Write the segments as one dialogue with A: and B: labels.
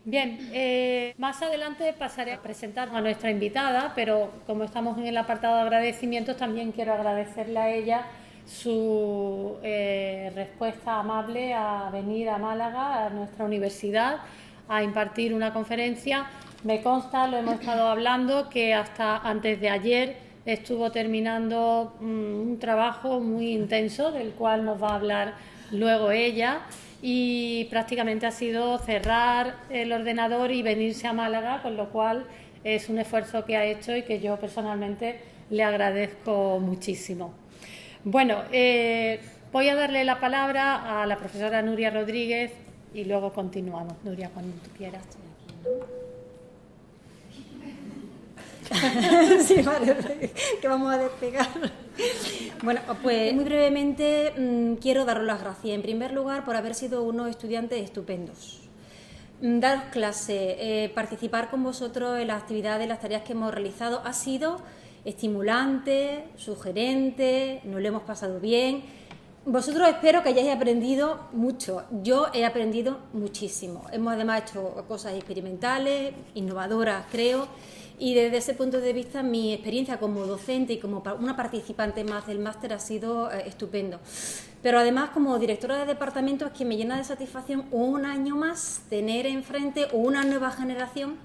A: Bien, más adelante pasaré a presentar a nuestra invitada, pero como estamos en el apartado de agradecimientos, también quiero agradecerle a ella su respuesta amable a venir a Málaga, a nuestra universidad, a impartir una conferencia. Me consta, lo hemos estado hablando, que hasta antes de ayer estuvo terminando un trabajo muy intenso, del cual nos va a hablar luego ella, y prácticamente ha sido cerrar el ordenador y venirse a Málaga, con lo cual es un esfuerzo que ha hecho y que yo personalmente le agradezco muchísimo. Bueno, voy a darle la palabra a la profesora Nuria Rodríguez y luego continuamos. Nuria, cuando tú quieras.
B: Sí, vale, que vamos a despegar. Bueno, pues muy brevemente quiero daros las gracias, en primer lugar, por haber sido unos estudiantes estupendos. Daros clase, participar con vosotros en las actividades, las tareas que hemos realizado, ha sido estimulante, sugerente, nos lo hemos pasado bien. Vosotros espero que hayáis aprendido mucho. Yo he aprendido muchísimo. Hemos además hecho cosas experimentales, innovadoras, creo. Y desde ese punto de vista, mi experiencia como docente y como una participante más del máster ha sido estupendo. Pero además, como directora de departamento, es que me llena de satisfacción un año más tener enfrente una nueva generación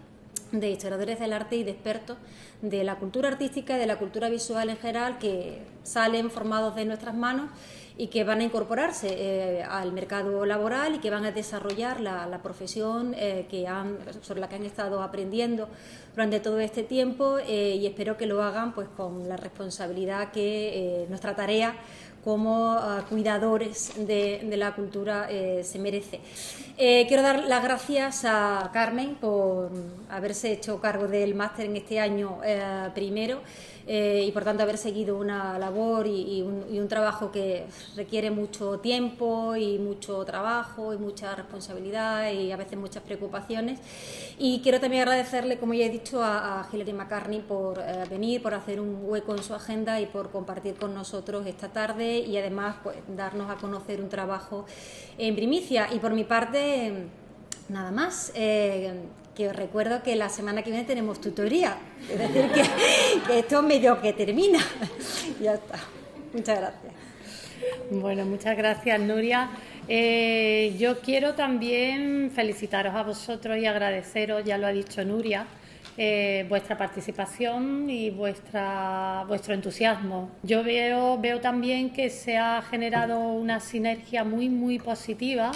B: de historiadores del arte y de expertos de la cultura artística y de la cultura visual en general, que salen formados de nuestras manos y que van a incorporarse al mercado laboral y que van a desarrollar la profesión sobre la que han estado aprendiendo durante todo este tiempo, y espero que lo hagan pues con la responsabilidad que nuestra tarea como cuidadores de la cultura se merece. Quiero dar las gracias a Carmen por haberse hecho cargo del máster en este año primero, y por tanto haber seguido una labor y un trabajo que requiere mucho tiempo y mucho trabajo y mucha responsabilidad y a veces muchas preocupaciones. Y quiero también agradecerle, como ya he dicho, a Hilary McCartney por venir, por hacer un hueco en su agenda y por compartir con nosotros esta tarde y además pues darnos a conocer un trabajo en primicia. Y por mi parte, nada más. Que os recuerdo que la semana que viene tenemos tutoría, es decir, que esto medio que termina. Ya está. Muchas gracias.
A: Bueno, muchas gracias, Nuria. Yo quiero también felicitaros a vosotros y agradeceros, ya lo ha dicho Nuria, vuestra participación y vuestro entusiasmo. Yo veo también que se ha generado una sinergia muy, muy positiva.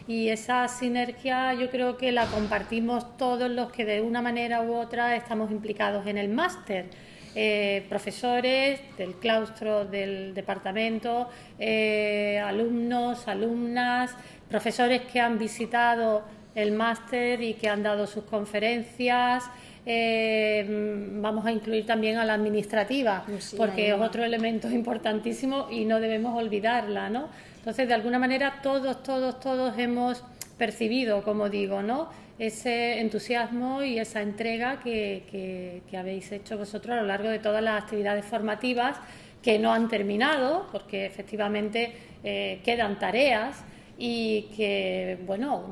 A: Y esa sinergia yo creo que la compartimos todos los que de una manera u otra estamos implicados en el máster. Profesores del claustro del departamento, alumnos, alumnas, profesores que han visitado el máster y que han dado sus conferencias. Vamos a incluir también a la administrativa, porque es otro elemento importantísimo y no debemos olvidarla, ¿no? Entonces, de alguna manera, todos hemos percibido, como digo, ¿no?, ese entusiasmo y esa entrega que habéis hecho vosotros a lo largo de todas las actividades formativas, que no han terminado, porque efectivamente quedan tareas y que, bueno,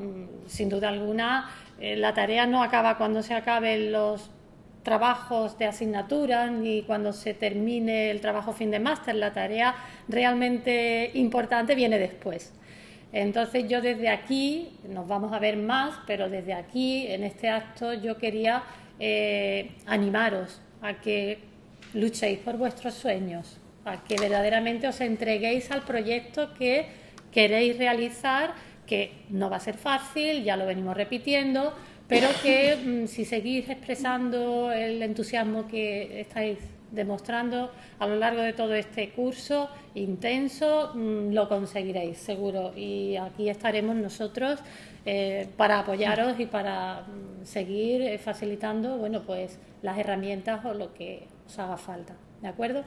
A: sin duda alguna, la tarea no acaba cuando se acaben los trabajos de asignatura ni cuando se termine el trabajo fin de máster. La tarea realmente importante viene después. Entonces yo desde aquí, nos vamos a ver más, pero desde aquí, en este acto, yo quería animaros a que luchéis por vuestros sueños, a que verdaderamente os entreguéis al proyecto que queréis realizar, que no va a ser fácil, ya lo venimos repitiendo, pero que si seguís expresando el entusiasmo que estáis demostrando a lo largo de todo este curso intenso, lo conseguiréis seguro, y aquí estaremos nosotros para apoyaros y para seguir facilitando, bueno, pues las herramientas o lo que os haga falta, ¿de acuerdo?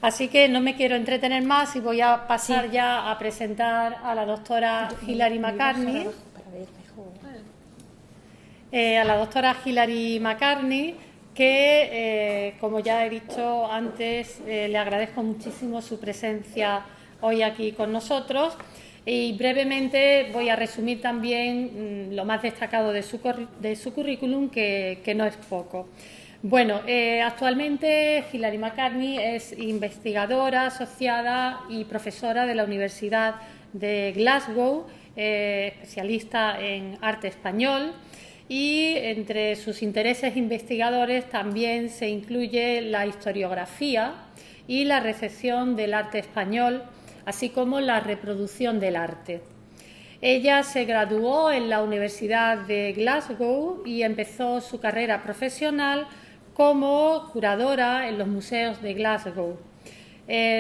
A: Así que no me quiero entretener más y voy a pasar ya a presentar a la doctora Hilary McCartney. A la doctora Hilary McCartney, que, como ya he dicho antes, le agradezco muchísimo su presencia hoy aquí con nosotros. Y brevemente voy a resumir también lo más destacado de su currículum, que no es poco. Bueno, actualmente Hilary McCartney es investigadora asociada y profesora de la Universidad de Glasgow, especialista en arte español, y entre sus intereses investigadores también se incluye la historiografía y la recepción del arte español, así como la reproducción del arte. Ella se graduó en la Universidad de Glasgow y empezó su carrera profesional como curadora en los museos de Glasgow.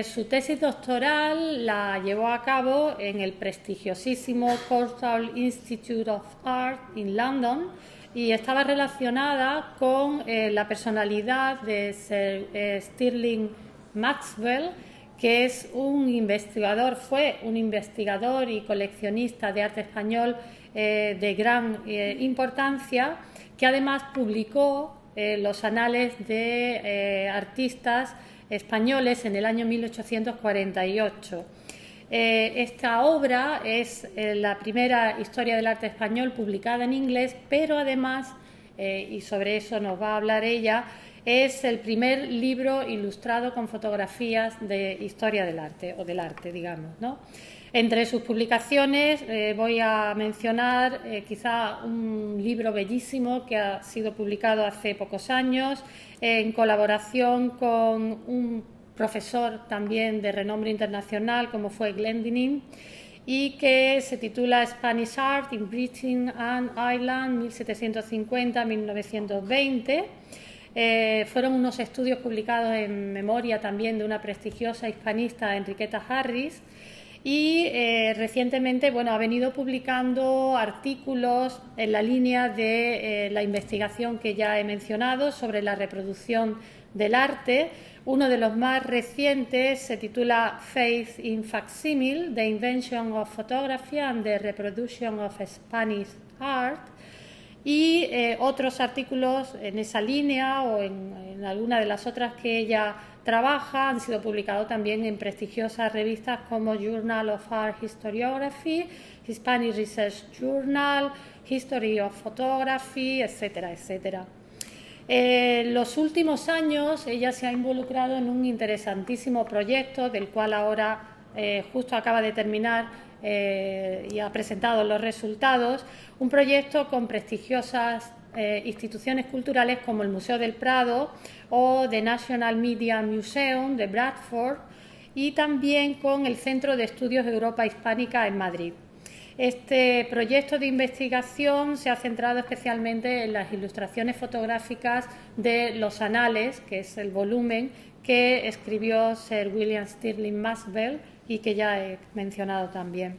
A: Su tesis doctoral la llevó a cabo en el prestigiosísimo Courtauld Institute of Art en London y estaba relacionada con la personalidad de Sir Stirling Maxwell, que es fue un investigador y coleccionista de arte español de gran importancia, que además publicó los anales de artistas españoles en el año 1848. Esta obra es la primera historia del arte español publicada en inglés, pero además, y sobre eso nos va a hablar ella, es el primer libro ilustrado con fotografías de historia del arte, o del arte, digamos, ¿no? Entre sus publicaciones voy a mencionar quizá un libro bellísimo que ha sido publicado hace pocos años en colaboración con un profesor también de renombre internacional como fue Glendinning, y que se titula Spanish Art in Britain and Ireland 1750-1920. Fueron unos estudios publicados en memoria también de una prestigiosa hispanista, Enriqueta Harris, y recientemente ha venido publicando artículos en la línea de la investigación que ya he mencionado sobre la reproducción del arte. Uno de los más recientes se titula Faith in Facsimile, The Invention of Photography and the Reproduction of Spanish Art, y otros artículos en esa línea o en alguna de las otras que ella trabaja han sido publicados también en prestigiosas revistas como Journal of Art Historiography, Hispanic Research Journal, History of Photography, etcétera, etcétera. En los últimos años ella se ha involucrado en un interesantísimo proyecto del cual ahora justo acaba de terminar y ha presentado los resultados, un proyecto con prestigiosas instituciones culturales como el Museo del Prado o The National Media Museum de Bradford, y también con el Centro de Estudios de Europa Hispánica en Madrid. Este proyecto de investigación se ha centrado especialmente en las ilustraciones fotográficas de los anales, que es el volumen que escribió Sir William Stirling Maxwell y que ya he mencionado también.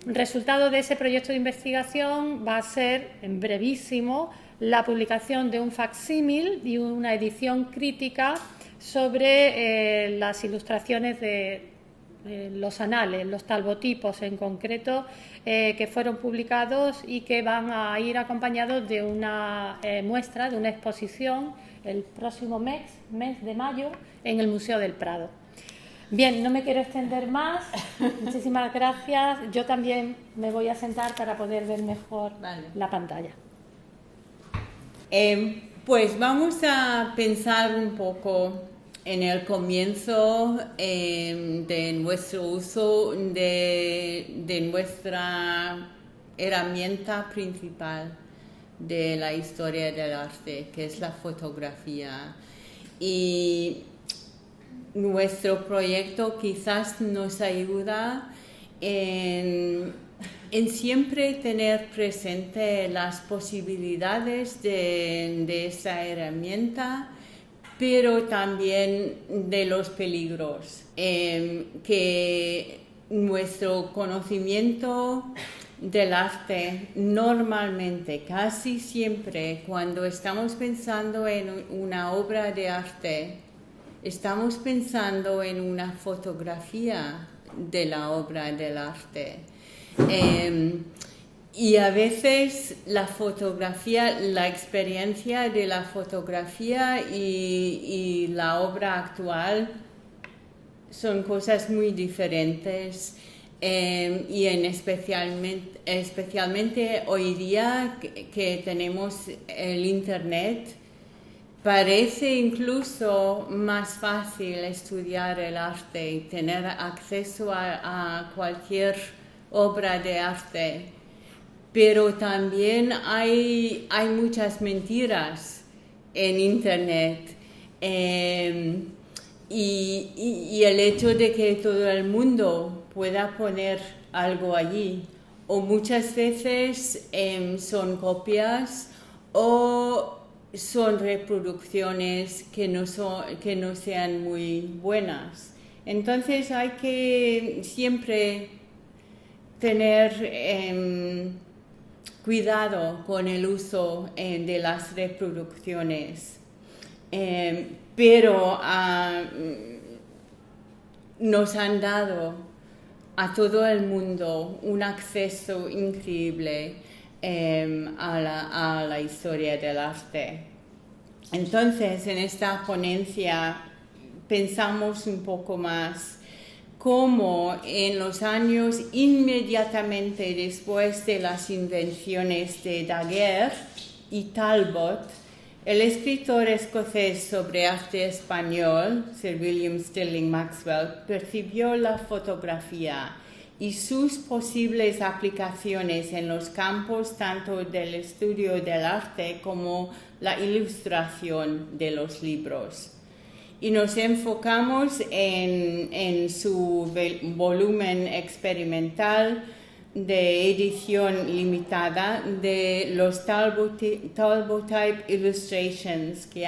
A: Resultado de ese proyecto de investigación va a ser, en brevísimo, la publicación de un facsímil y una edición crítica sobre las ilustraciones de los anales, los talbotipos en concreto, que fueron publicados y que van a ir acompañados de una muestra, de una exposición el próximo mes de mayo, en el Museo del Prado. Bien, no me quiero extender más. Muchísimas gracias. Yo también me voy a sentar para poder ver mejor la pantalla.
C: Pues vamos a pensar un poco en el comienzo de nuestro uso de nuestra herramienta principal de la historia del arte, que es la fotografía. Y nuestro proyecto quizás nos ayuda en siempre tener presente las posibilidades de esa herramienta, pero también de los peligros, que nuestro conocimiento del arte normalmente, casi siempre, cuando estamos pensando en una obra de arte, estamos pensando en una fotografía de la obra del arte. Y a veces la fotografía, la experiencia de la fotografía y la obra actual son cosas muy diferentes. Y especialmente hoy día que tenemos el Internet, parece incluso más fácil estudiar el arte y tener acceso a cualquier obra de arte, pero también hay muchas mentiras en Internet. Y el hecho de que todo el mundo pueda poner algo allí, o muchas veces son copias o son reproducciones que no sean muy buenas. Entonces hay que siempre tener cuidado con el uso de las reproducciones. Pero nos han dado a todo el mundo un acceso increíble a la historia del arte. Entonces, en esta ponencia pensamos un poco más cómo en los años inmediatamente después de las invenciones de Daguerre y Talbot, el escritor escocés sobre arte español, Sir William Stirling Maxwell, percibió la fotografía y sus posibles aplicaciones en los campos tanto del estudio del arte como la ilustración de los libros. Y nos enfocamos en su volumen experimental de edición limitada de los Talbot-type Illustrations que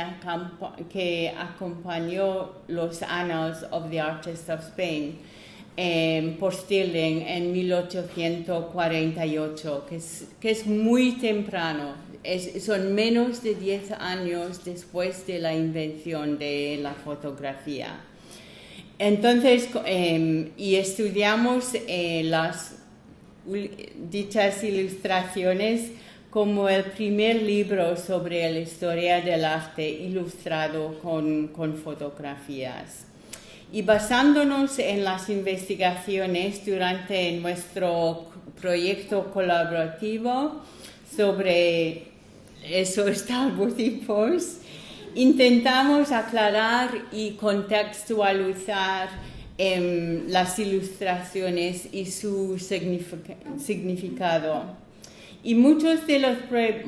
C: acompañó los Annals of the Artists of Spain por Stirling en 1848, que es muy temprano, son menos de 10 años después de la invención de la fotografía. Entonces, y estudiamos las dichas ilustraciones como el primer libro sobre la historia del arte ilustrado con fotografías. Y basándonos en las investigaciones durante nuestro proyecto colaborativo sobre esos talbotipos, intentamos aclarar y contextualizar las ilustraciones y su significado. Y muchos de los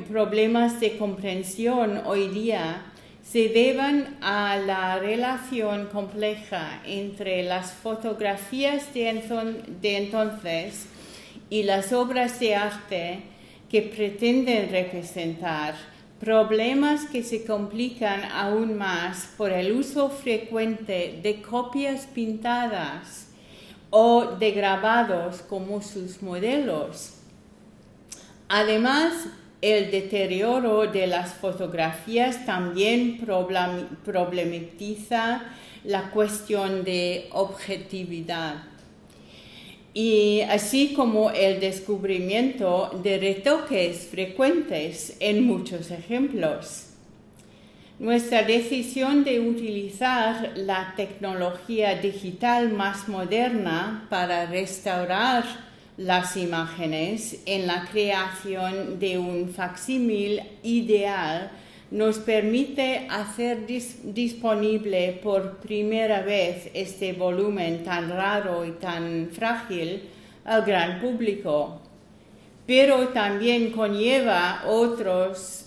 C: problemas de comprensión hoy día se deben a la relación compleja entre las fotografías de entonces y las obras de arte que pretenden representar, problemas que se complican aún más por el uso frecuente de copias pintadas o de grabados como sus modelos. Además, el deterioro de las fotografías también problematiza la cuestión de objetividad, y así como el descubrimiento de retoques frecuentes en muchos ejemplos. Nuestra decisión de utilizar la tecnología digital más moderna para restaurar las imágenes en la creación de un facsímil ideal nos permite hacer disponible por primera vez este volumen tan raro y tan frágil al gran público. Pero también conlleva otros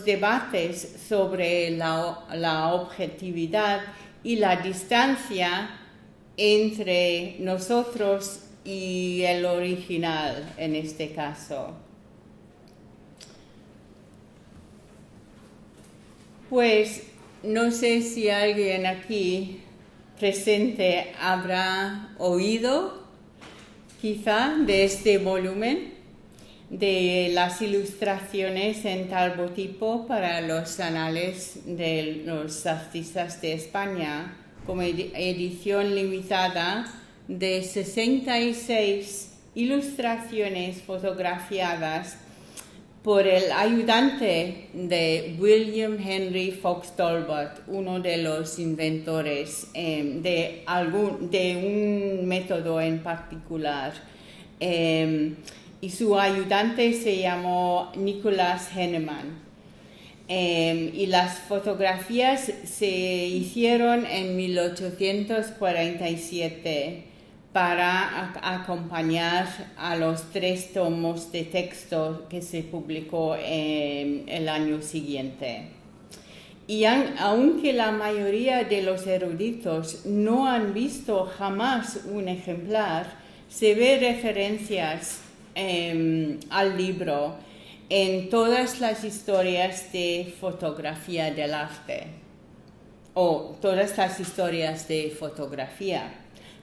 C: debates sobre la objetividad y la distancia entre nosotros y el original en este caso. Pues no sé si alguien aquí presente habrá oído quizá de este volumen de las ilustraciones en talbotipo para los anales de los artistas de España, como edición limitada de 66 ilustraciones fotografiadas por el ayudante de William Henry Fox Talbot, uno de los inventores de un método en particular. Y su ayudante se llamó Nicholas Henneman. Y las fotografías se hicieron en 1847 para acompañar a los 3 tomos de texto que se publicó el año siguiente. Y aunque la mayoría de los eruditos no han visto jamás un ejemplar, se ve referencias al libro en todas las historias de fotografía del arte, o todas las historias de fotografía,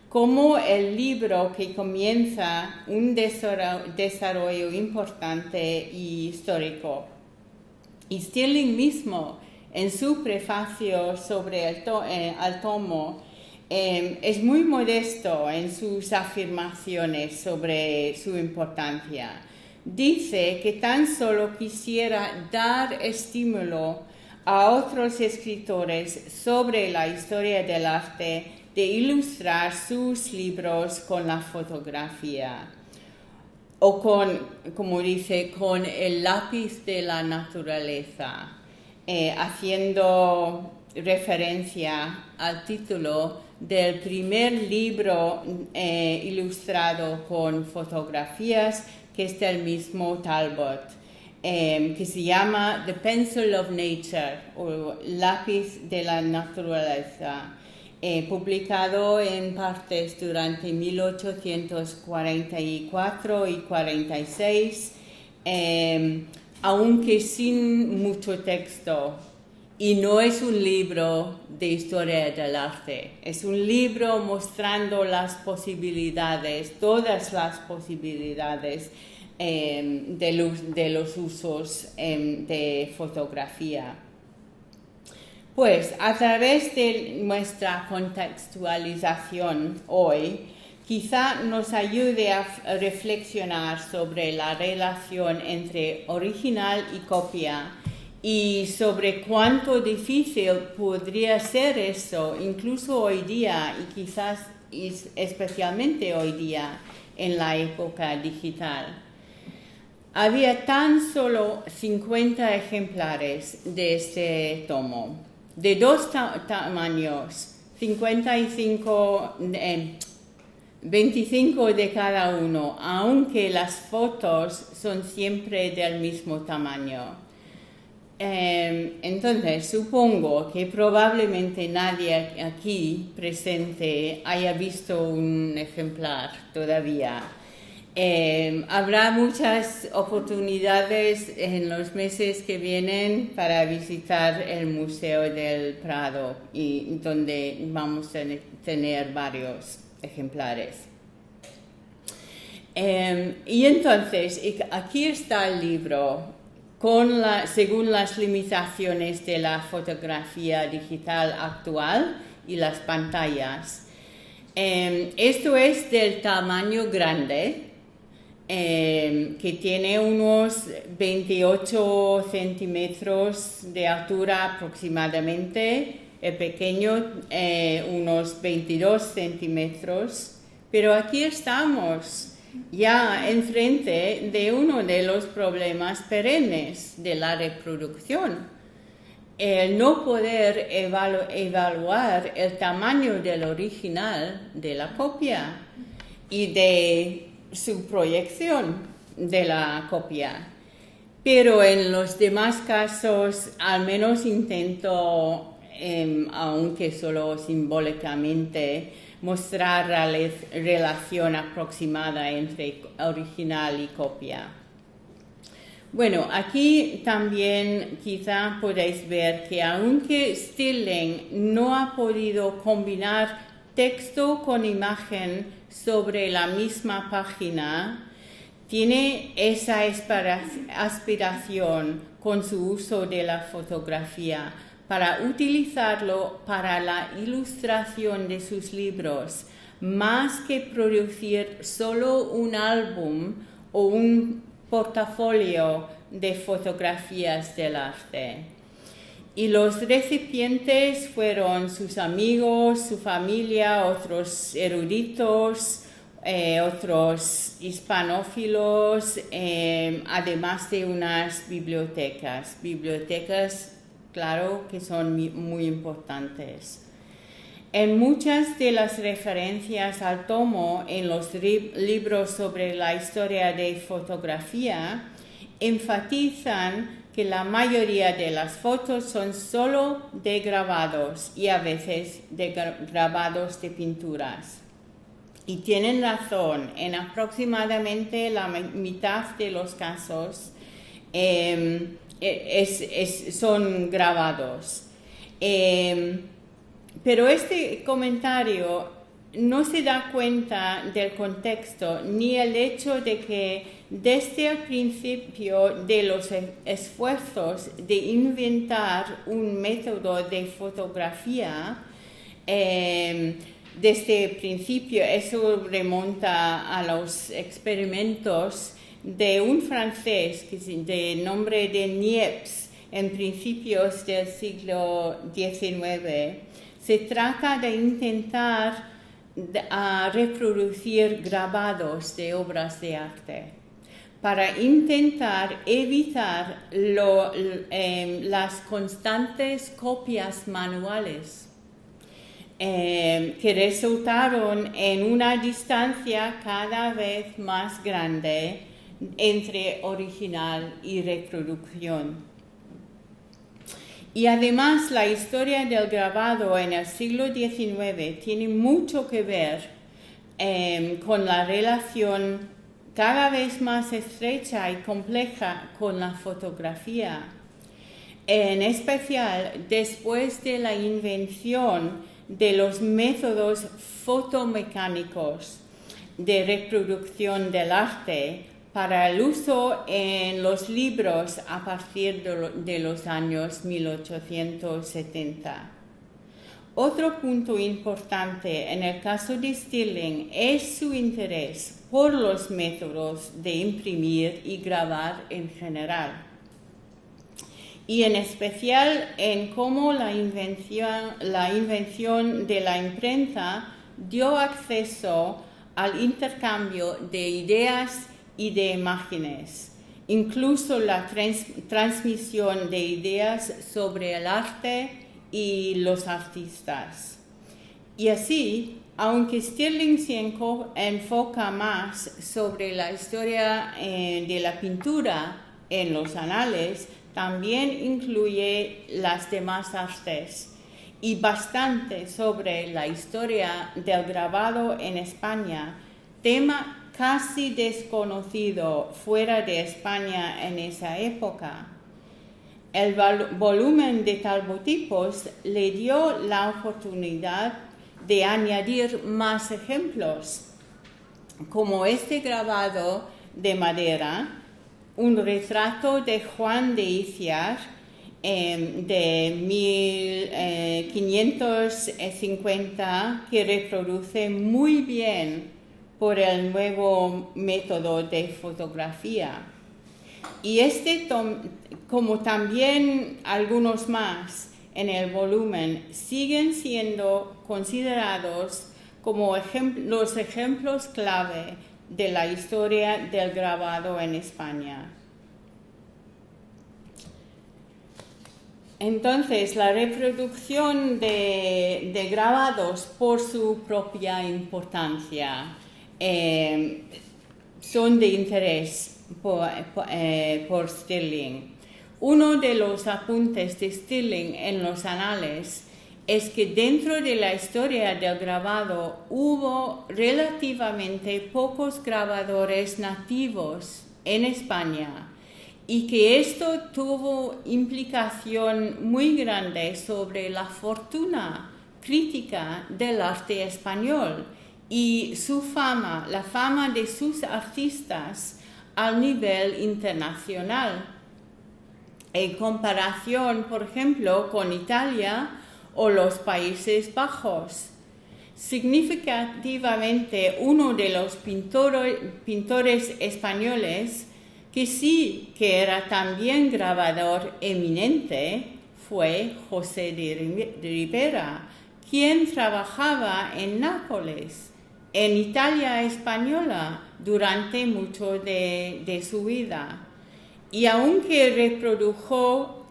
C: como el libro que comienza un desarrollo importante y histórico. Y Stirling mismo, en su prefacio sobre el tomo, es muy modesto en sus afirmaciones sobre su importancia. Dice que tan solo quisiera dar estímulo a otros escritores sobre la historia del arte de ilustrar sus libros con la fotografía o como dice, con el lápiz de la naturaleza, haciendo referencia al título del primer libro ilustrado con fotografías, que es del mismo Talbot, que se llama The Pencil of Nature, o Lápiz de la Naturaleza, publicado en partes durante 1844 y 46, aunque sin mucho texto. Y no es un libro de historia del arte, es un libro mostrando las posibilidades, todas las posibilidades de los usos de fotografía. Pues a través de nuestra contextualización hoy, quizá nos ayude a reflexionar sobre la relación entre original y copia, y sobre cuánto difícil podría ser eso, incluso hoy día, y quizás especialmente hoy día, en la época digital. Había tan solo 50 ejemplares de este tomo, de 2 tamaños, 25 de cada uno, aunque las fotos son siempre del mismo tamaño. Entonces, supongo que probablemente nadie aquí presente haya visto un ejemplar todavía. Habrá muchas oportunidades en los meses que vienen para visitar el Museo del Prado, y donde vamos a tener varios ejemplares. Y entonces, aquí está el libro, según las limitaciones de la fotografía digital actual y las pantallas. Esto es del tamaño grande, que tiene unos 28 centímetros de altura aproximadamente, el pequeño unos 22 centímetros, pero aquí estamos ya enfrente de uno de los problemas perennes de la reproducción, el no poder evaluar el tamaño del original de la copia y de su proyección de la copia. Pero en los demás casos, al menos intento, aunque solo simbólicamente, mostrar la relación aproximada entre original y copia. Bueno, aquí también quizá podéis ver que aunque Stirling no ha podido combinar texto con imagen sobre la misma página, tiene esa aspiración con su uso de la fotografía para utilizarlo para la ilustración de sus libros, más que producir solo un álbum o un portafolio de fotografías del arte. Y los recipientes fueron sus amigos, su familia, otros eruditos, otros hispanófilos, además de unas bibliotecas. Bibliotecas, claro, que son muy importantes. En muchas de las referencias al tomo en los libros sobre la historia de fotografía, enfatizan que la mayoría de las fotos son solo de grabados y a veces de grabados de pinturas. Y tienen razón, en aproximadamente la mitad de los casos son grabados. Pero este comentario no se da cuenta del contexto ni el hecho de que desde el principio de los esfuerzos de inventar un método de fotografía, desde el principio eso remonta a los experimentos de un francés de nombre de Niepce en principios del siglo XIX. Se trata de intentar reproducir grabados de obras de arte para intentar evitar las constantes copias manuales que resultaron en una distancia cada vez más grande entre original y reproducción. Y además la historia del grabado en el siglo XIX tiene mucho que ver con la relación cada vez más estrecha y compleja con la fotografía, en especial después de la invención de los métodos fotomecánicos de reproducción del arte para el uso en los libros a partir de los años 1870. Otro punto importante en el caso de Stirling es su interés por los métodos de imprimir y grabar en general, y en especial en cómo la invención de la imprenta dio acceso al intercambio de ideas y de imágenes, incluso la transmisión de ideas sobre el arte y los artistas. Y así, aunque Stirling se enfoca más sobre la historia de la pintura en los anales, también incluye las demás artes y bastante sobre la historia del grabado en España, tema casi desconocido fuera de España en esa época. El volumen de Talbotipos le dio la oportunidad de añadir más ejemplos, como este grabado de madera, un retrato de Juan de Iciar de 1550 que reproduce muy bien por el nuevo método de fotografía. Y como también algunos más en el volumen, siguen siendo considerados como los ejemplos clave de la historia del grabado en España. Entonces, la reproducción de grabados por su propia importancia son de interés por Stirling. Uno de los apuntes de Stirling en los anales es que dentro de la historia del grabado hubo relativamente pocos grabadores nativos en España y que esto tuvo implicación muy grande sobre la fortuna crítica del arte español y su fama, la fama de sus artistas al nivel internacional. En comparación, por ejemplo, con Italia o los Países Bajos. Significativamente, uno de los pintores españoles que sí que era también grabador eminente fue José de Ribera, quien trabajaba en Nápoles, en Italia española, durante mucho de su vida. Y aunque reprodujo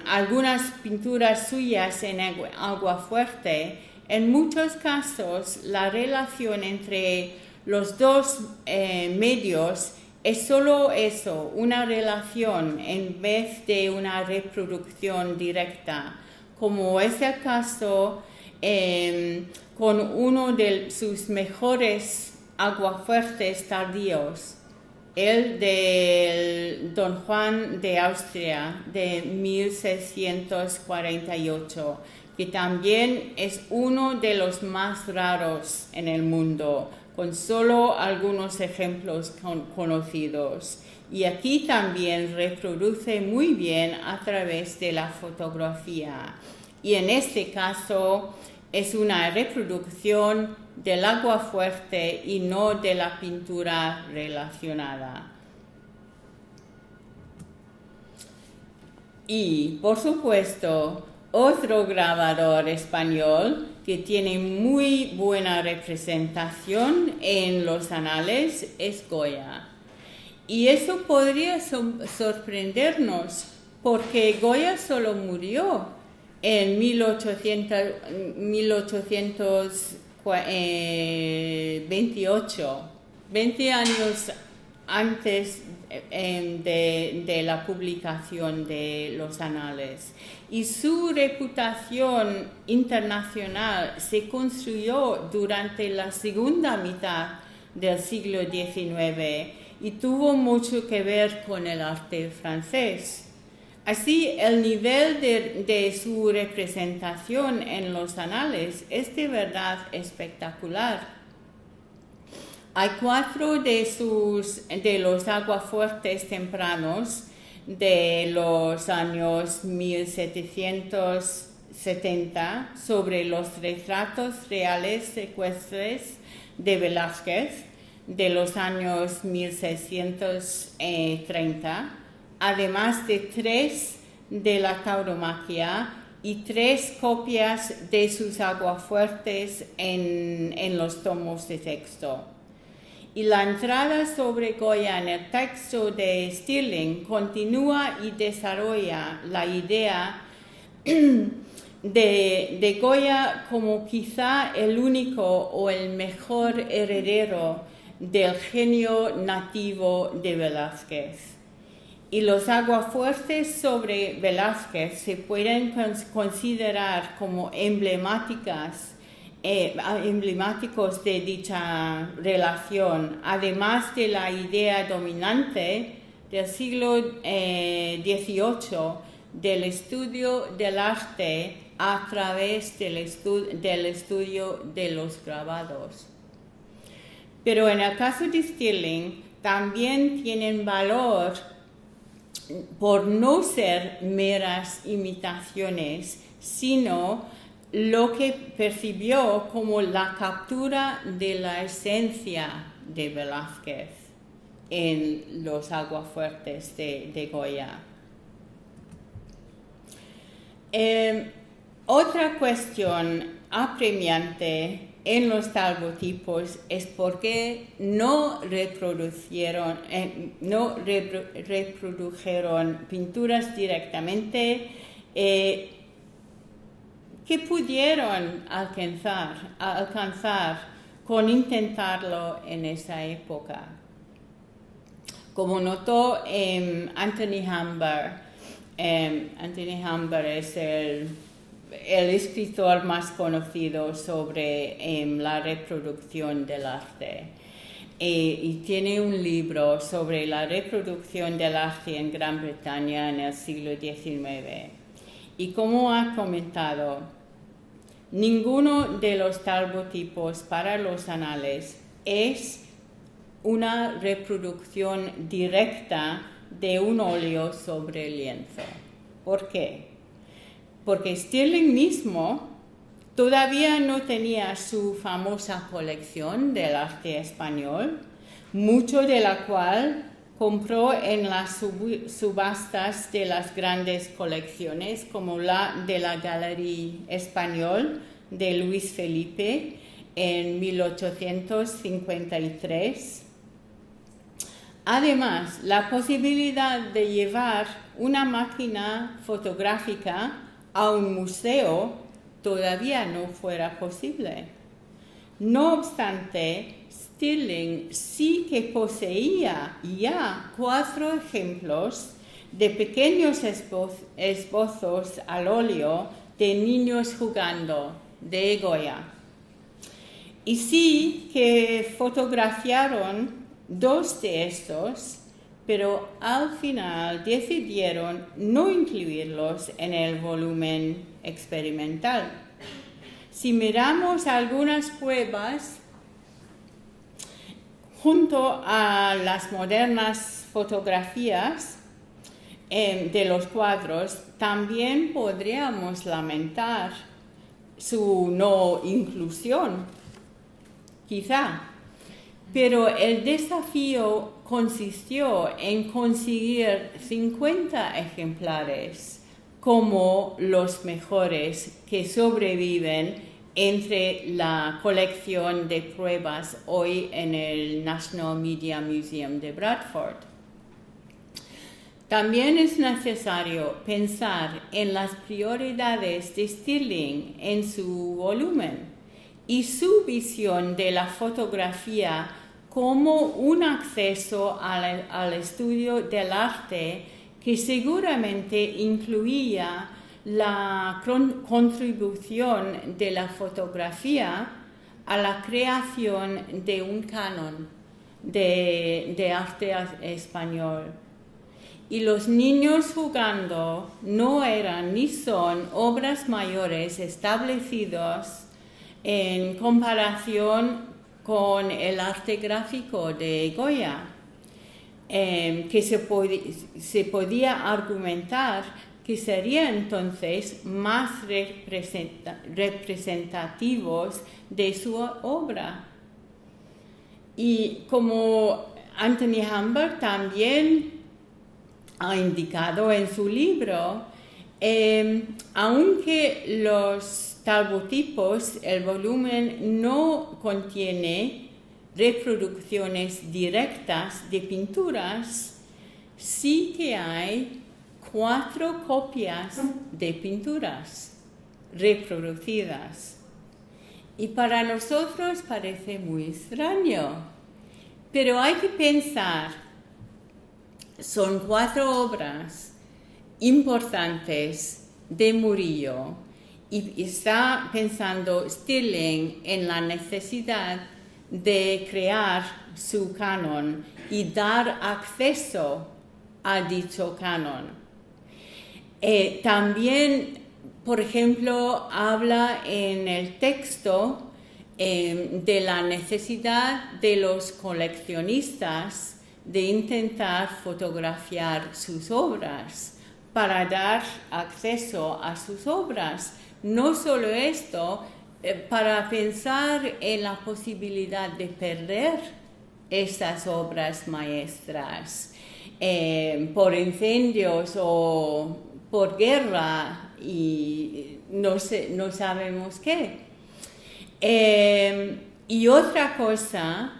C: algunas pinturas suyas en aguafuerte, en muchos casos la relación entre los dos medios es solo eso, una relación en vez de una reproducción directa, como es el caso con uno de sus mejores aguafuertes tardíos, el del Don Juan de Austria de 1648, que también es uno de los más raros en el mundo, con solo algunos ejemplos conocidos. Y aquí también reproduce muy bien a través de la fotografía. Y en este caso es una reproducción del aguafuerte y no de la pintura relacionada. Y, por supuesto, otro grabador español que tiene muy buena representación en los anales es Goya. Y eso podría sorprendernos, porque Goya solo murió en 1828, 20 años antes de la publicación de los anales. Y su reputación internacional se construyó durante la segunda mitad del siglo XIX y tuvo mucho que ver con el arte francés. Así, el nivel de su representación en los anales es de verdad espectacular. Hay 4 de los aguafuertes tempranos de los años 1770 sobre los retratos reales ecuestres de Velázquez de los años 1630, además de 3 de la tauromaquia y 3 copias de sus aguafuertes en los tomos de texto. Y la entrada sobre Goya en el texto de Stirling continúa y desarrolla la idea de Goya como quizá el único o el mejor heredero del genio nativo de Velázquez. Y los aguafuertes sobre Velázquez se pueden considerar como emblemáticos de dicha relación, además de la idea dominante del siglo XVIII del estudio del arte a través del estudio de los grabados. Pero en el caso de Stirling también tienen valor por no ser meras imitaciones, sino lo que percibió como la captura de la esencia de Velázquez en los aguafuertes de Goya. Otra cuestión apremiante en los talbotipos es por qué no reprodujeron pinturas directamente que pudieron alcanzar con intentarlo en esa época. Como notó Anthony Humber, Anthony Humber es el escritor más conocido sobre la reproducción del arte. Y tiene un libro sobre la reproducción del arte en Gran Bretaña en el siglo XIX. Y como ha comentado, ninguno de los talbotipos para los anales es una reproducción directa de un óleo sobre lienzo. ¿Por qué? Porque Stirling mismo todavía no tenía su famosa colección del arte español, mucho de la cual compró en las subastas de las grandes colecciones, como la de la Galería Español de Luis Felipe en 1853. Además, la posibilidad de llevar una máquina fotográfica a un museo todavía no fuera posible. No obstante, Stirling sí que poseía ya 4 ejemplos de pequeños esbozos al óleo de niños jugando de Goya. Y sí que fotografiaron 2 de estos, pero al final decidieron no incluirlos en el volumen experimental. Si miramos algunas pruebas junto a las modernas fotografías de los cuadros, también podríamos lamentar su no inclusión, quizá. Pero el desafío consistió en conseguir 50 ejemplares como los mejores que sobreviven entre la colección de pruebas hoy en el National Media Museum de Bradford. También es necesario pensar en las prioridades de Stirling en su volumen y su visión de la fotografía como un acceso al estudio del arte que seguramente incluía la contribución de la fotografía a la creación de un canon de arte español. Y los niños jugando no eran ni son obras mayores establecidas en comparación con el arte gráfico de Goya, que se podía argumentar que serían entonces más representativos de su obra. Y como Anthony Humbert también ha indicado en su libro, aunque los talbotipos, el volumen no contiene reproducciones directas de pinturas, sí que hay 4 copias de pinturas reproducidas. Y para nosotros parece muy extraño, pero hay que pensar, son 4 obras importantes de Murillo y está pensando Stirling en la necesidad de crear su canon y dar acceso a dicho canon. También, por ejemplo, habla en el texto de la necesidad de los coleccionistas de intentar fotografiar sus obras para dar acceso a sus obras. No solo esto, para pensar en la posibilidad de perder estas obras maestras por incendios o por guerra y no sabemos qué. Y otra cosa,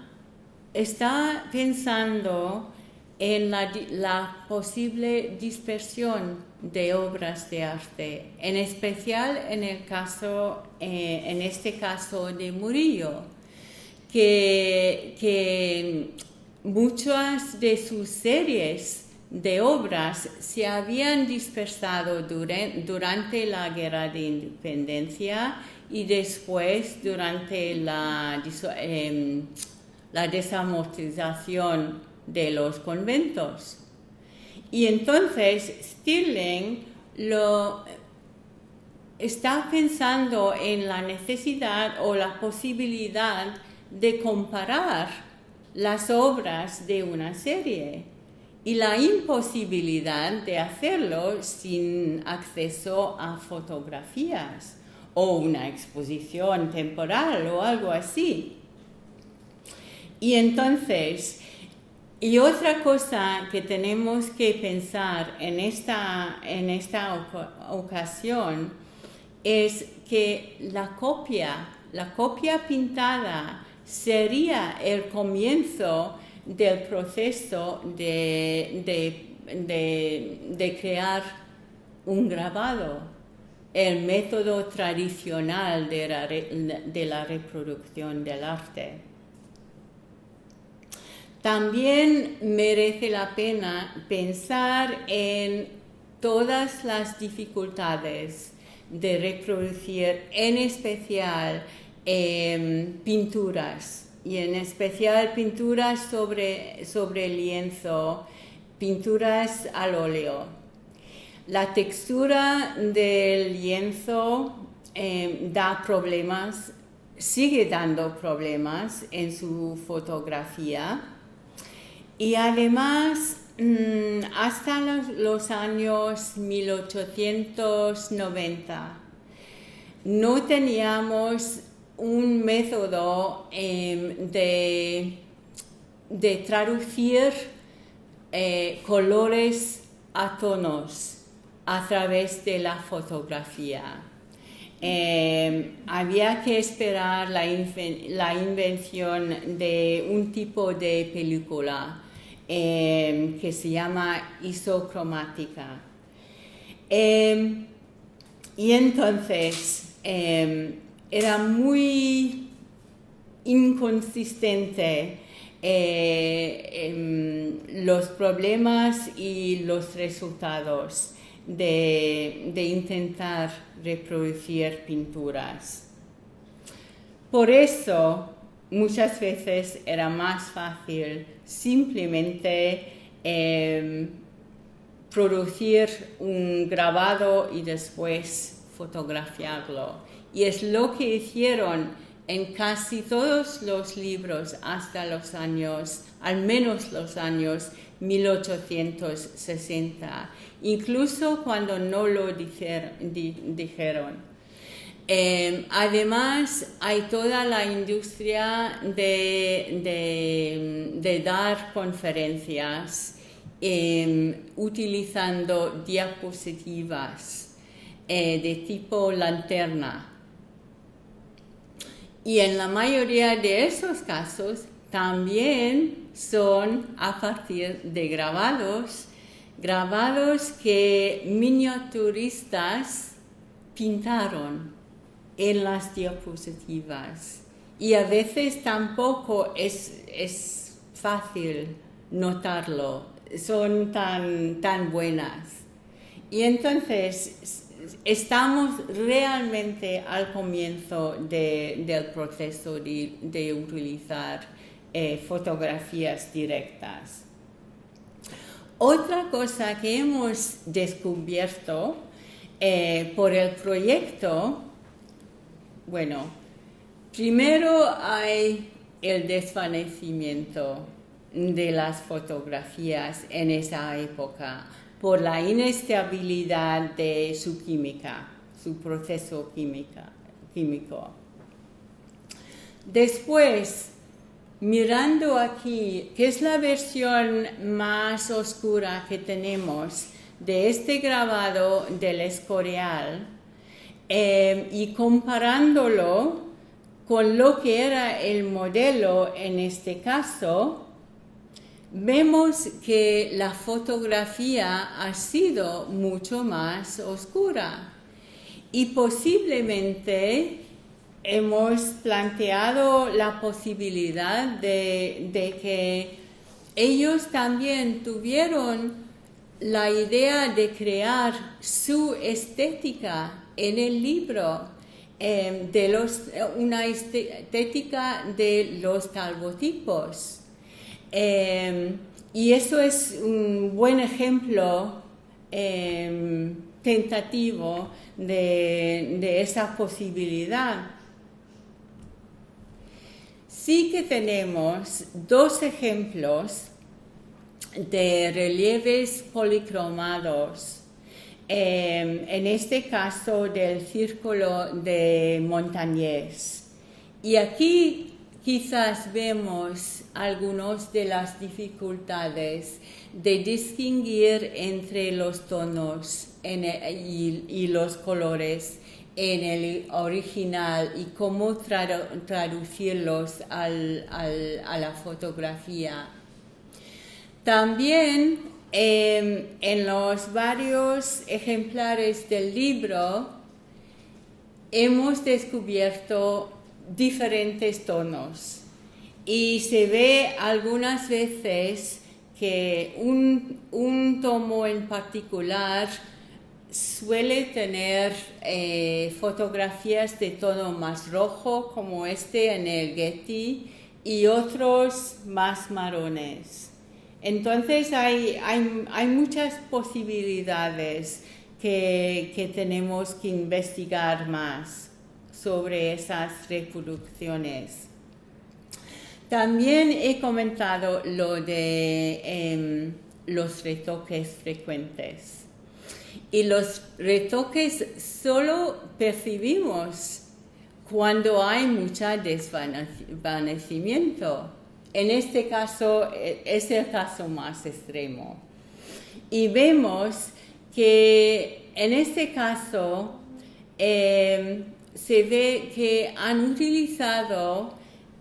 C: está pensando en la posible dispersión de obras de arte, en especial en este caso de Murillo, que muchas de sus series de obras se habían dispersado durante la Guerra de Independencia y después durante la desamortización de los conventos. Y entonces Stirling está pensando en la necesidad o la posibilidad de comparar las obras de una serie y la imposibilidad de hacerlo sin acceso a fotografías o una exposición temporal o algo así. Y entonces Y otra cosa que tenemos que pensar en esta ocasión es que la copia pintada sería el comienzo del proceso de crear un grabado, el método tradicional de la reproducción del arte. También merece la pena pensar en todas las dificultades de reproducir, en especial pinturas, y en especial pinturas sobre lienzo, pinturas al óleo. La textura del lienzo da problemas, sigue dando problemas en su fotografía. Y además, hasta los años 1890, no teníamos un método de traducir colores a tonos a través de la fotografía. Había que esperar la invención de un tipo de película que se llama isocromática. Y entonces era muy inconsistente los problemas y los resultados de intentar reproducir pinturas. Por eso, muchas veces era más fácil simplemente producir un grabado y después fotografiarlo. Y es lo que hicieron en casi todos los libros hasta los años, al menos los años 1860, incluso cuando no lo dijeron. Además, hay toda la industria de dar conferencias utilizando diapositivas de tipo lanterna. Y en la mayoría de esos casos también son a partir de grabados que miniaturistas pintaron en las diapositivas. Y a veces tampoco es fácil notarlo, son tan buenas. Y entonces estamos realmente al comienzo del proceso de utilizar fotografías directas. Otra cosa que hemos descubierto por el proyecto, bueno, primero hay el desvanecimiento de las fotografías en esa época por la inestabilidad de su química, su proceso químico. Después, mirando aquí, que es la versión más oscura que tenemos de este grabado del Escorial, y comparándolo con lo que era el modelo en este caso, vemos que la fotografía ha sido mucho más oscura y posiblemente hemos planteado la posibilidad de que ellos también tuvieron la idea de crear su estética en el libro, una estética de los calvotipos. Y eso es un buen ejemplo tentativo de esa posibilidad. Sí que tenemos dos ejemplos de relieves policromados, en este caso del Círculo de Montañés. Y aquí quizás vemos algunas de las dificultades de distinguir entre los tonos y los colores en el original y cómo traducirlos a la fotografía. También en los varios ejemplares del libro hemos descubierto diferentes tonos y se ve algunas veces que un tomo en particular suele tener fotografías de tono más rojo, como este en el Getty, y otros más marrones. Entonces hay muchas posibilidades que tenemos que investigar más sobre esas reproducciones. También he comentado lo de los retoques frecuentes. Y los retoques solo percibimos cuando hay mucho desvanecimiento. En este caso es el caso más extremo. Y vemos que en este caso se ve que han utilizado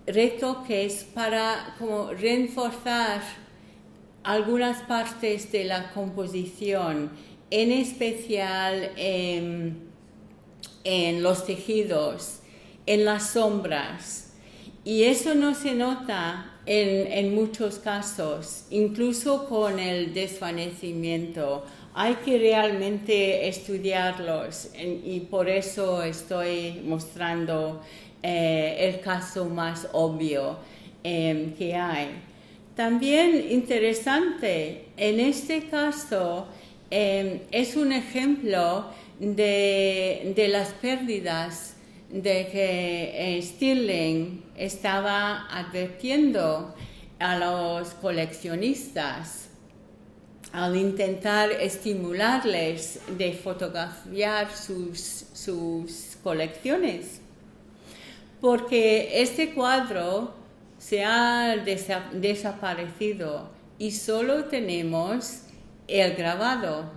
C: retoques para como reforzar algunas partes de la composición, en especial en los tejidos, en las sombras. Y eso no se nota en muchos casos, incluso con el desvanecimiento. Hay que realmente estudiarlos y por eso estoy mostrando el caso más obvio que hay. También interesante, en este caso es un ejemplo de las pérdidas de que Stirling estaba advirtiendo a los coleccionistas al intentar estimularles de fotografiar sus colecciones, porque este cuadro se ha desaparecido y solo tenemos el grabado.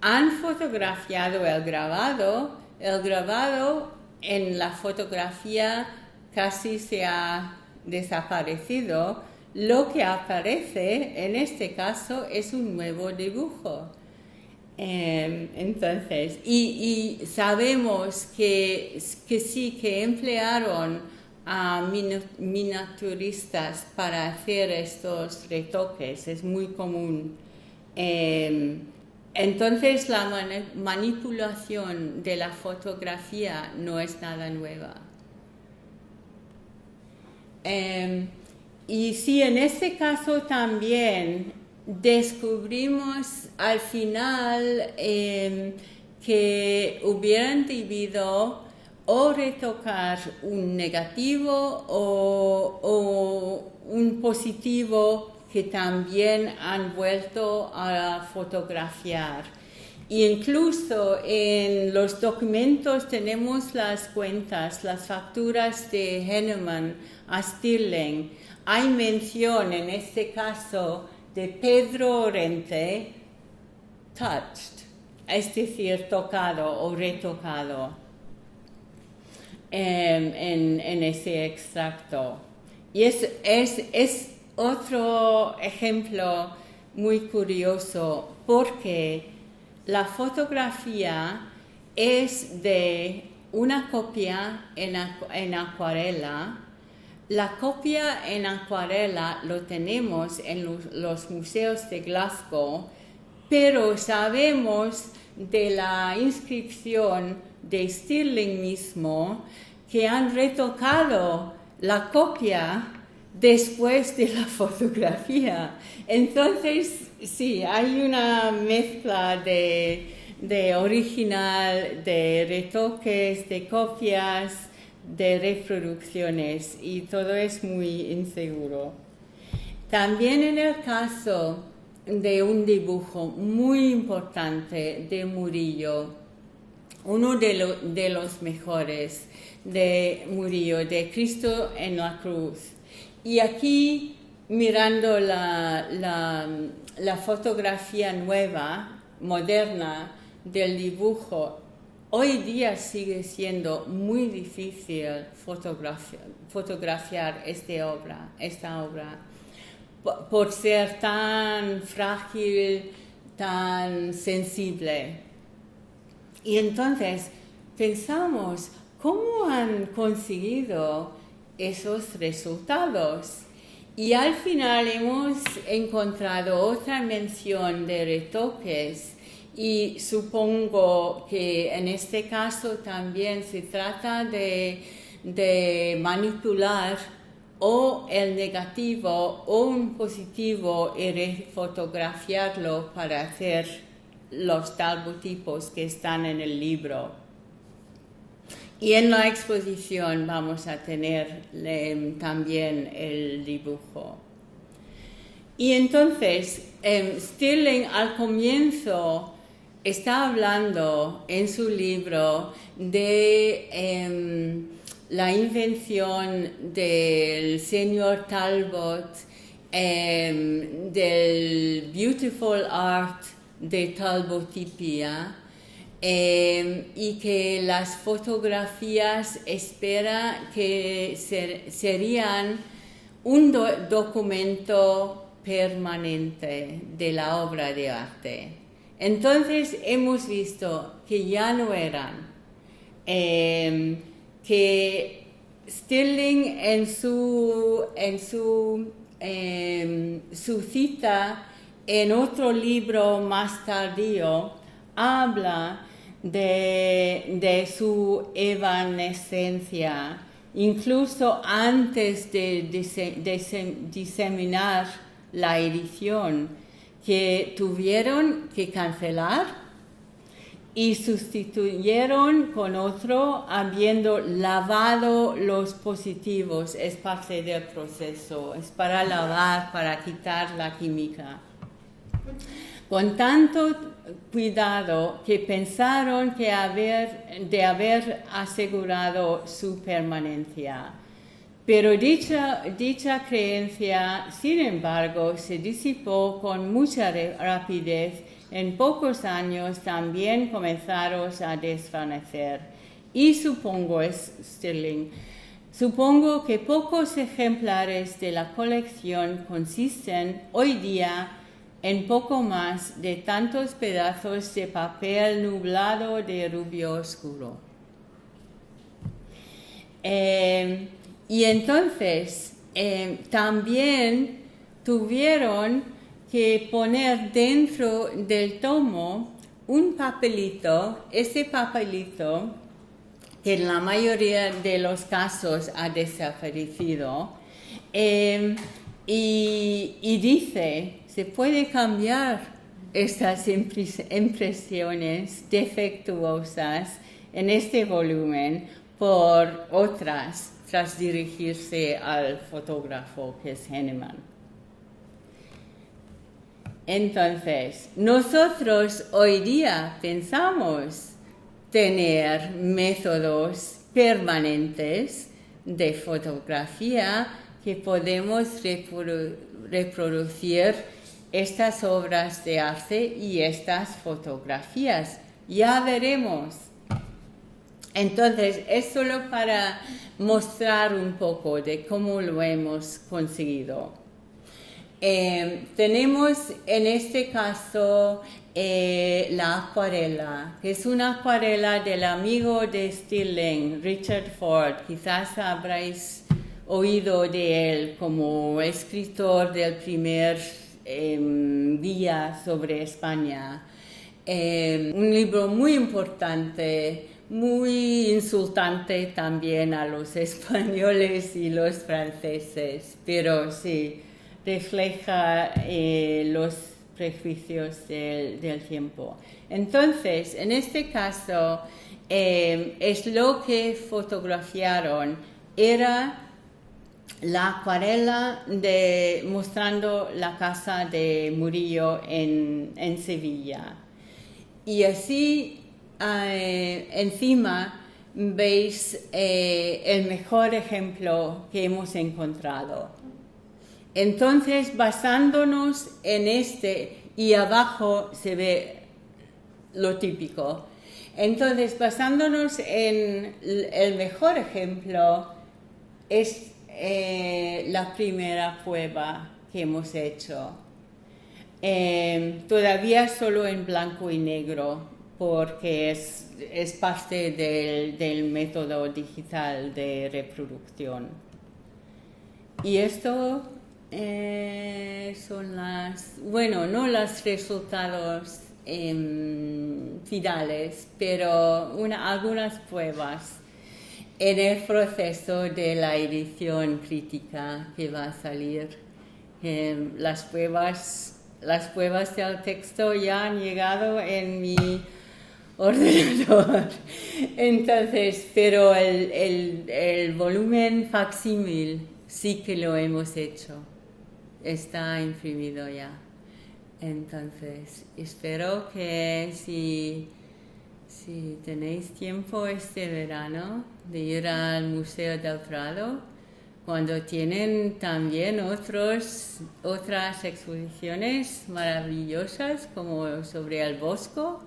C: Han fotografiado el grabado en la fotografía casi se ha desaparecido. Lo que aparece en este caso es un nuevo dibujo. Entonces, y sabemos que sí, que emplearon a miniaturistas para hacer estos retoques, es muy común. Entonces, la manipulación de la fotografía no es nada nueva. Y sí, en este caso también descubrimos al final que hubieran debido o retocar un negativo o un positivo que también han vuelto a fotografiar. Incluso en los documentos tenemos las cuentas, las facturas de Henneman a Stirling. Hay mención en este caso de Pedro Orente, touched, es decir, tocado o retocado en ese extracto. Y es otro ejemplo muy curioso porque la fotografía es de una copia en acuarela. La copia en acuarela lo tenemos en los museos de Glasgow, pero sabemos de la inscripción de Stirling mismo que han retocado la copia después de la fotografía. Entonces, sí, hay una mezcla de original, de retoques, de copias, de reproducciones, y todo es muy inseguro. También en el caso de un dibujo muy importante de Murillo, uno de los mejores de Murillo, de Cristo en la cruz. Y aquí, mirando la fotografía nueva, moderna, del dibujo, hoy día sigue siendo muy difícil fotografiar esta obra, por ser tan frágil, tan sensible. Y entonces pensamos, ¿cómo han conseguido esos resultados? Y al final hemos encontrado otra mención de retoques, y supongo que en este caso también se trata de manipular o el negativo o un positivo y refotografiarlo para hacer los talbotipos que están en el libro. Y en la exposición vamos a tener también el dibujo. Y entonces, Stirling al comienzo está hablando en su libro de la invención del señor Talbot, del beautiful art de talbotipia, y que las fotografías espera que serían un documento permanente de la obra de arte. Entonces hemos visto que ya no eran, que Stirling en su cita en otro libro más tardío habla de su evanescencia, incluso antes de diseminar la edición, que tuvieron que cancelar y sustituyeron con otro habiendo lavado los positivos. Es parte del proceso, es para lavar, para quitar la química. Con tanto cuidado que pensaron de haber asegurado su permanencia. Pero dicha creencia, sin embargo, se disipó con mucha rapidez. En pocos años también comenzaron a desvanecer. Y supongo que pocos ejemplares de la colección consisten hoy día en poco más de tantos pedazos de papel nublado de rubio oscuro. Y entonces también tuvieron que poner dentro del tomo un papelito, ese papelito que en la mayoría de los casos ha desaparecido, y dice, se puede cambiar estas impresiones defectuosas en este volumen por otras, tras dirigirse al fotógrafo que es Henneman. Entonces, nosotros hoy día pensamos tener métodos permanentes de fotografía que podemos reproducir estas obras de arte y estas fotografías. Ya veremos. Entonces, es solo para mostrar un poco de cómo lo hemos conseguido. Tenemos en este caso la acuarela, que es una acuarela del amigo de Stirling, Richard Ford. Quizás habréis oído de él como escritor del primer guía sobre España. Un libro muy importante, muy insultante también a los españoles y los franceses, pero sí, refleja los prejuicios del tiempo. Entonces, en este caso, es lo que fotografiaron, era la acuarela mostrando la casa de Murillo en Sevilla. Y así encima veis el mejor ejemplo que hemos encontrado. Entonces, basándonos en este, y abajo se ve lo típico. Entonces, basándonos en el mejor ejemplo, es la primera prueba que hemos hecho. Todavía solo en blanco y negro, porque es parte del método digital de reproducción. Y esto son no los resultados finales, pero algunas pruebas en el proceso de la edición crítica que va a salir. Las pruebas del texto ya han llegado en mi ordenador. Entonces, pero el volumen facsímil sí que lo hemos hecho. Está imprimido ya. Entonces, espero que si tenéis tiempo este verano de ir al Museo del Prado, cuando tienen también otras exposiciones maravillosas como sobre el bosco,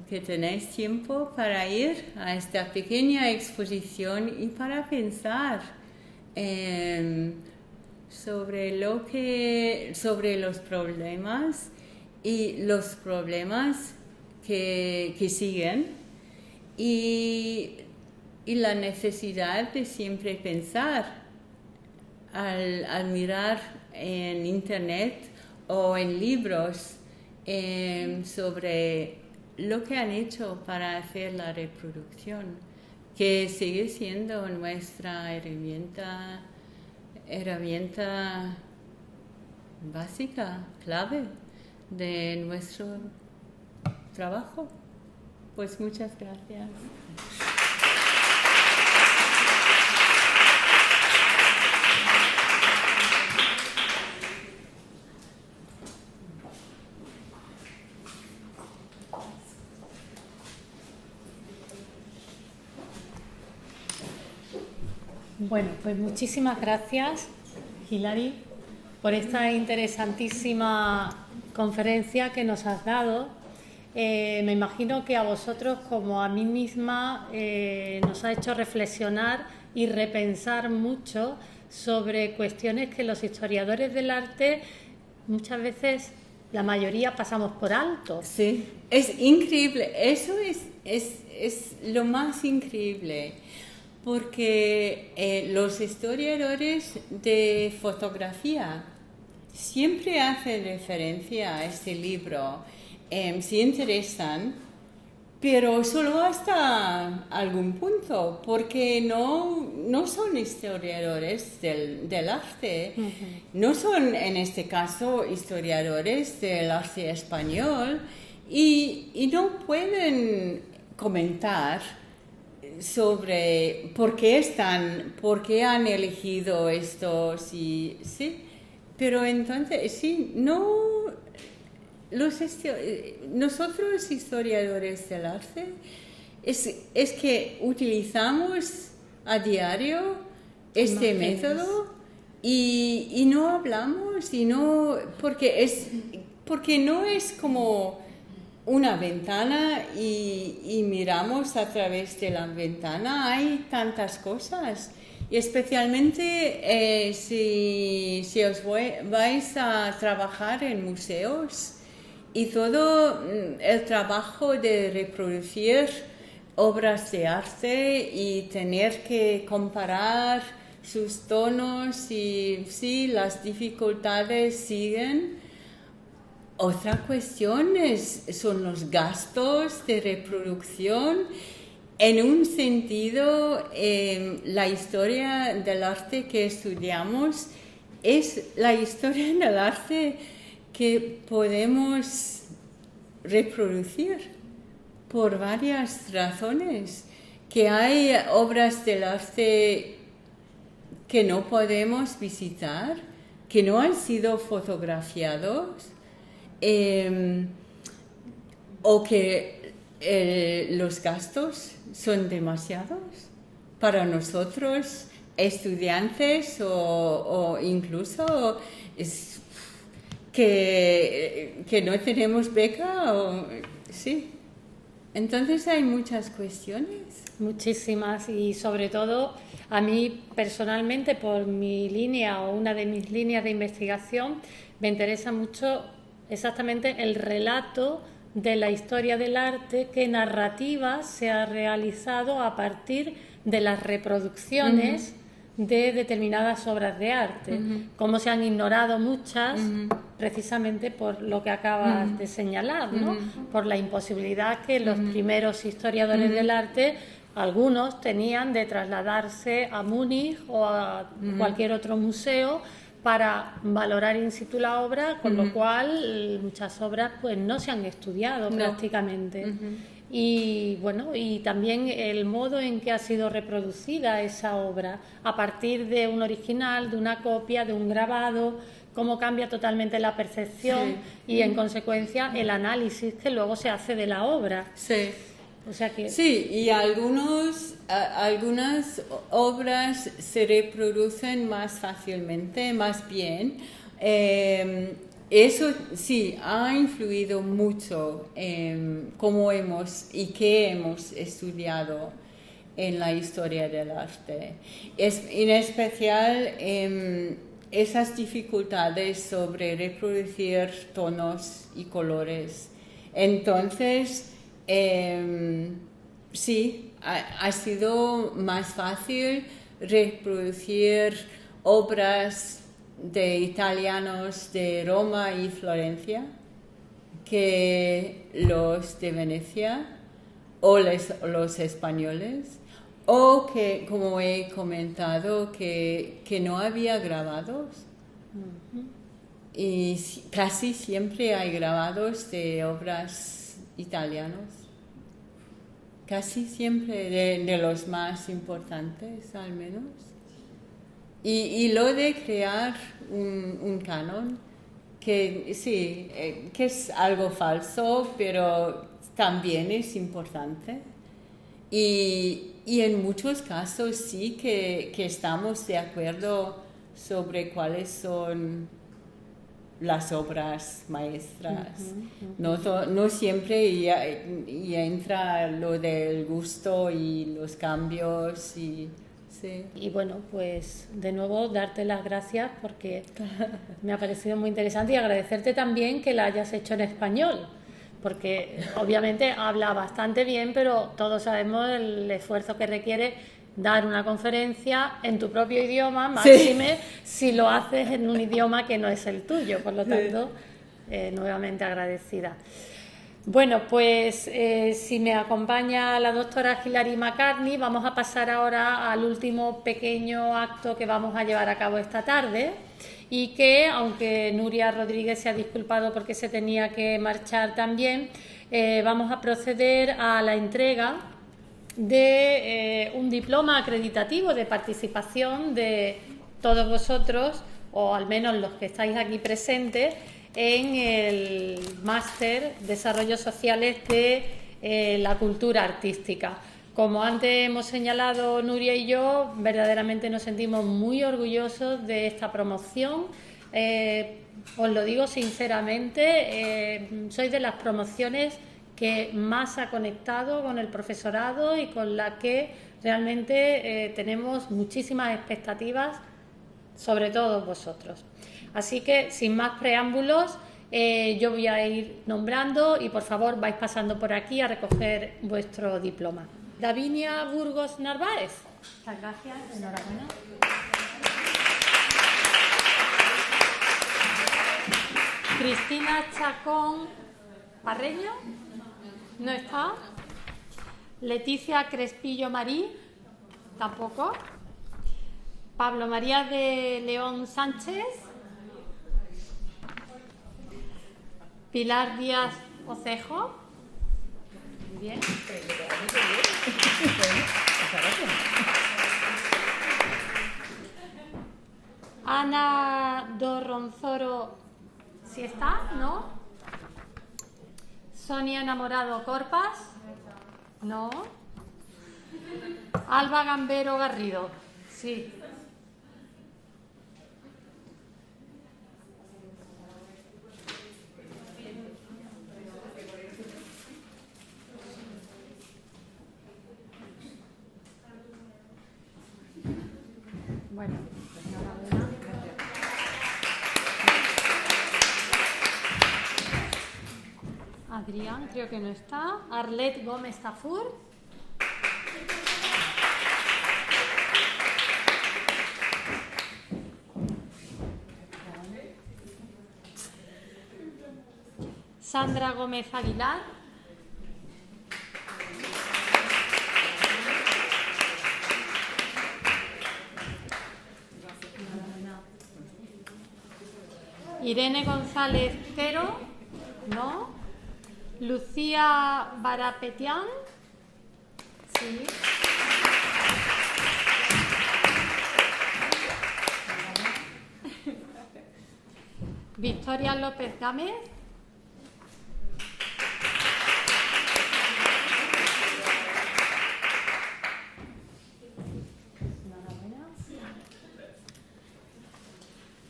C: que tenéis tiempo para ir a esta pequeña exposición y para pensar sobre los problemas y los problemas que siguen y la necesidad de siempre pensar al mirar en internet o en libros sobre lo que han hecho para hacer la reproducción, que sigue siendo nuestra herramienta básica, clave de nuestro trabajo. Pues muchas gracias.
A: Bueno, pues muchísimas gracias, Hilary, por esta interesantísima conferencia que nos has dado. Me imagino que a vosotros, como a mí misma, nos ha hecho reflexionar y repensar mucho sobre cuestiones que los historiadores del arte muchas veces, la mayoría, pasamos por alto.
C: Sí, es increíble, eso es lo más increíble. Porque los historiadores de fotografía siempre hacen referencia a este libro, se interesan, pero solo hasta algún punto, porque no son historiadores del arte, no son en este caso historiadores del arte español y no pueden comentar sobre por qué han elegido esto, sí, pero entonces, sí, nosotros historiadores del arte es que utilizamos a diario este método y no hablamos porque no es como una ventana y miramos a través de la ventana, hay tantas cosas. Y especialmente si os vais a trabajar en museos y todo el trabajo de reproducir obras de arte y tener que comparar sus tonos y sí, las dificultades siguen. Otra cuestión son los gastos de reproducción. En un sentido, la historia del arte que estudiamos es la historia del arte que podemos reproducir por varias razones. Que hay obras del arte que no podemos visitar, que no han sido fotografiados, o que los gastos son demasiados para nosotros, estudiantes o incluso que no tenemos beca. Sí. Entonces hay muchas cuestiones.
A: Muchísimas, y sobre todo a mí personalmente, por mi línea o una de mis líneas de investigación, me interesa mucho exactamente el relato de la historia del arte, qué narrativa se ha realizado a partir de las reproducciones de determinadas obras de arte, cómo se han ignorado muchas precisamente por lo que acabas de señalar, ¿no? Por la imposibilidad que los primeros historiadores del arte, algunos, tenían de trasladarse a Múnich o a cualquier otro museo para valorar in situ la obra, con lo cual muchas obras pues no se han estudiado prácticamente. Y bueno, y también el modo en que ha sido reproducida esa obra a partir de un original, de una copia, de un grabado, cómo cambia totalmente la percepción y en consecuencia el análisis que luego se hace de la obra.
C: Sí.
A: O sea que...
C: Sí, y algunas obras se reproducen más fácilmente, más bien. Eso sí, ha influido mucho en cómo y qué hemos estudiado en la historia del arte. En especial esas dificultades sobre reproducir tonos y colores. Entonces, sí, ha sido más fácil reproducir obras de italianos de Roma y Florencia que los de Venecia o los españoles, o que, como he comentado, que no había grabados. Y casi siempre hay grabados de obras italianos, casi siempre de los más importantes al menos. Y lo de crear un canon, que sí, que es algo falso, pero también es importante. Y en muchos casos sí que estamos de acuerdo sobre cuáles son las obras maestras. No siempre y entra lo del gusto y los cambios y... Sí.
A: Y bueno, pues de nuevo darte las gracias porque me ha parecido muy interesante y agradecerte también que la hayas hecho en español, porque obviamente habla bastante bien, pero todos sabemos el esfuerzo que requiere dar una conferencia en tu propio idioma, máxime si lo haces en un idioma que no es el tuyo, por lo tanto, nuevamente agradecida. Bueno, pues si me acompaña la doctora Hilary McCartney, vamos a pasar ahora al último pequeño acto que vamos a llevar a cabo esta tarde y que, aunque Nuria Rodríguez se ha disculpado porque se tenía que marchar también, vamos a proceder a la entrega de un diploma acreditativo de participación de todos vosotros, o al menos los que estáis aquí presentes, en el máster Desarrollos Sociales de la Cultura Artística. Como antes hemos señalado Nuria y yo, verdaderamente nos sentimos muy orgullosos de esta promoción. Os lo digo sinceramente, sois de las promociones que más ha conectado con el profesorado y con la que realmente tenemos muchísimas expectativas, sobre todo vosotros. Así que, sin más preámbulos, yo voy a ir nombrando y por favor vais pasando por aquí a recoger vuestro diploma. Davinia Burgos Narváez. Muchas gracias, enhorabuena. Cristina Chacón Parreño, no está. Leticia Crespillo Marí, tampoco. Pablo María de León Sánchez. Pilar Díaz Ocejo. Muy bien. Ana Dorronzoro, ¿sí está? ¿No? Sonia Enamorado Corpas. ¿No? Alba Gambero Garrido. Sí. Bueno, pues enhorabuena. Adrián, creo que no está. Arlet Gómez Tafur. Sandra Gómez Aguilar. Irene González Quero, ¿no? Lucía Barapetian, sí. Victoria López Gámez.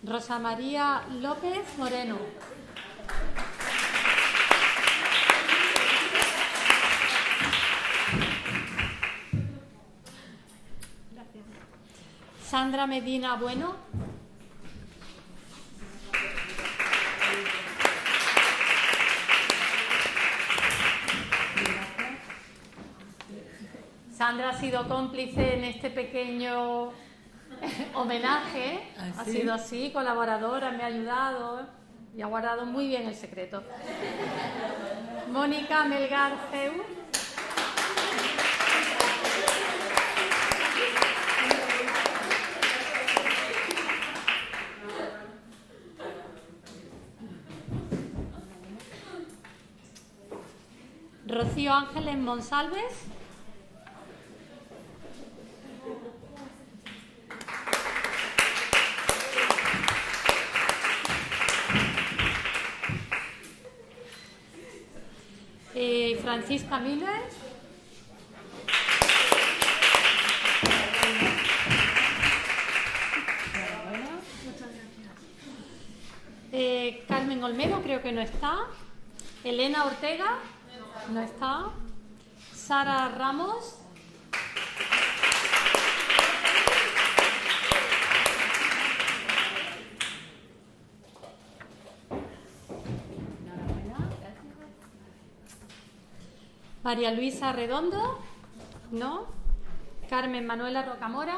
A: Rosa María López Moreno. Gracias. Sandra Medina Bueno. Sandra ha sido cómplice en este pequeño homenaje.
C: ¿Ah,
A: ha
C: sí?
A: sido así, colaboradora, me ha ayudado y ha guardado muy bien el secreto. Mónica Melgar Feu. Rocío Ángeles Monsalves. Francisca Miller. Carmen Olmedo, creo que no está. Elena Ortega, no está. Sara Ramos. María Luisa Redondo, no. Carmen Manuela Rocamora,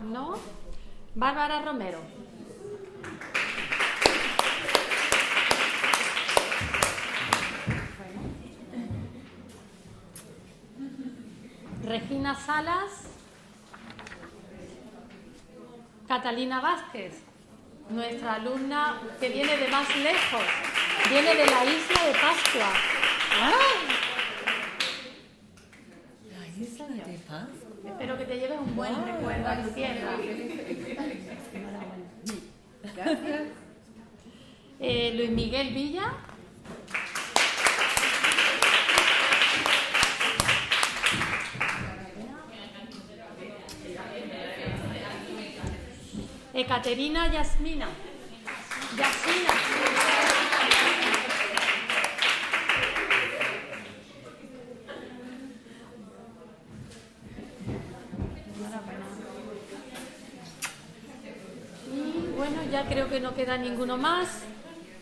A: no. Bárbara Romero. Regina Salas. Catalina Vázquez, nuestra alumna que viene de más lejos, viene de la isla de Pascua. ¡Ah!
C: Isla de Paz.
A: Espero que te lleves un buen recuerdo a tu tierra.
C: Gracias.
A: Luis Miguel Villa. Ekaterina Yasmina. Yasmina. Bueno, ya creo que no queda ninguno más.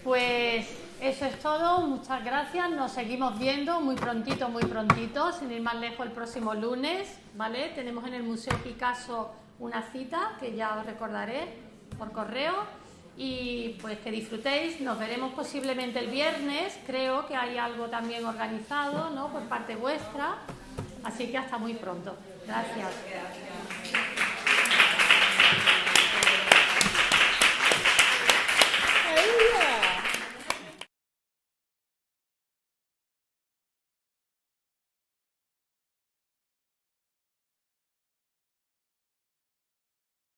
A: Pues eso es todo. Muchas gracias. Nos seguimos viendo muy prontito, sin ir más lejos, el próximo lunes, ¿vale? Tenemos en el Museo Picasso una cita que ya os recordaré por correo. Y pues que disfrutéis. Nos veremos posiblemente el viernes. Creo que hay algo también organizado, ¿no?, por parte vuestra. Así que hasta muy pronto. Gracias.